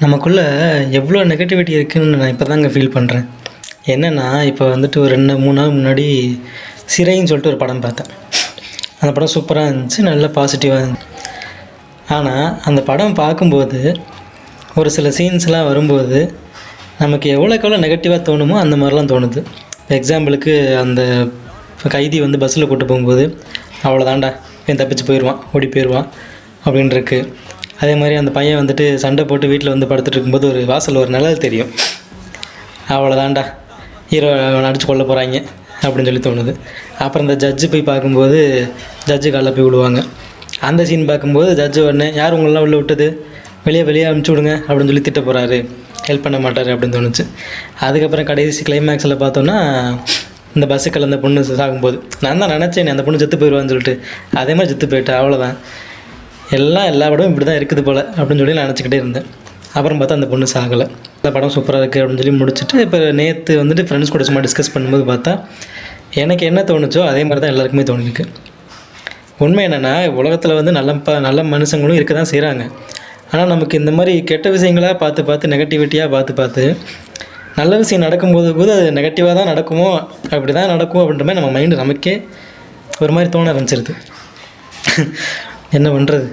நமக்குள்ளே எவ்வளோ நெகட்டிவிட்டி இருக்குதுன்னு நான் இப்போ தாங்க ஃபீல் பண்ணுறேன். என்னென்னா, இப்போ வந்துட்டு ஒரு 2-3 நாள் முன்னாடி சிறைன்னு சொல்லிட்டு ஒரு படம் பார்த்தேன். அந்த படம் சூப்பராக இருந்துச்சு, நல்ல பாசிட்டிவாக இருந்துச்சு. ஆனால் அந்த படம் பார்க்கும்போது ஒரு சில சீன்ஸ்லாம் வரும்போது நமக்கு எவ்வளோக்கு எவ்வளோ நெகட்டிவாக தோணுமோ அந்த மாதிரிலாம் தோணுது. எக்ஸாம்பிளுக்கு அந்த கைதி வந்து பஸ்ஸில் கூப்பிட்டு போகும்போது அவ்வளோதான்டா இவன் தப்பிச்சு போயிடுவான், ஓடி போயிடுவான் அப்படின்ட்டுருக்கு. அதே மாதிரி அந்த பையன் வந்துட்டு சண்டை போட்டு வீட்டில் வந்து படுத்துட்டு இருக்கும்போது ஒரு வாசல் ஒரு நிழல் தெரியும், அவ்வளோதான்டா ஹீரோ அடித்து கொள்ள போகிறாங்க அப்படின்னு சொல்லி தோணுது. அப்புறம் இந்த ஜட்ஜு போய் பார்க்கும்போது ஜட்ஜு காலில் போய் விடுவாங்க. அந்த சீன் பார்க்கும்போது ஜட்ஜு உடனே யார் உங்களெலாம் உள்ளே விட்டது, வெளியே அனுப்பிச்சி விடுங்க அப்படின்னு சொல்லி திட்ட போகிறாரு, ஹெல்ப் பண்ண மாட்டார் அப்படின்னு தோணுச்சு. அதுக்கப்புறம் கடைசி கிளைமேக்ஸில் பார்த்தோன்னா இந்த பஸ்ஸுக்கள் அந்த பொண்ணு சாகும்போது நான் தான் நினச்சேன் அந்த பொண்ணு செத்து போயிடுவான்னு சொல்லிட்டு, அதே மாதிரி செத்து போயிட்டேன். அவ்வளோதான், எல்லா படமும் இப்படி தான் இருக்குது போல் அப்படின்னு சொல்லி நான் நினச்சிக்கிட்டே இருந்தேன். அப்புறம் பார்த்தா அந்த பொண்ணு சாகலை. இந்த படம் சூப்பராக இருக்குது அப்படின்னு சொல்லி முடிச்சுட்டு இப்போ நேற்று வந்துட்டு ஃப்ரெண்ட்ஸ் கூட சும்மா டிஸ்கஸ் பண்ணும்போது பார்த்தா எனக்கு என்ன தோணுச்சோ அதே மாதிரி தான் எல்லாருக்குமே தோணிருக்கு. உண்மை என்னென்னா, உலகத்தில் வந்து நல்ல மனுஷங்களும் இருக்க தான் செய்கிறாங்க. ஆனால் நமக்கு இந்த மாதிரி கெட்ட விஷயங்களாக பார்த்து நெகட்டிவிட்டியாக பார்த்து நல்ல விஷயம் நடக்கும்போது கூட அது நெகட்டிவாக தான் நடக்குமோ, அப்படி தான் நடக்கும் அப்படின்ற மாதிரி நம்ம மைண்டு நமக்கே ஒரு மாதிரி தோண ஆரம்பிச்சிருது. என்ன பண்ணுறது?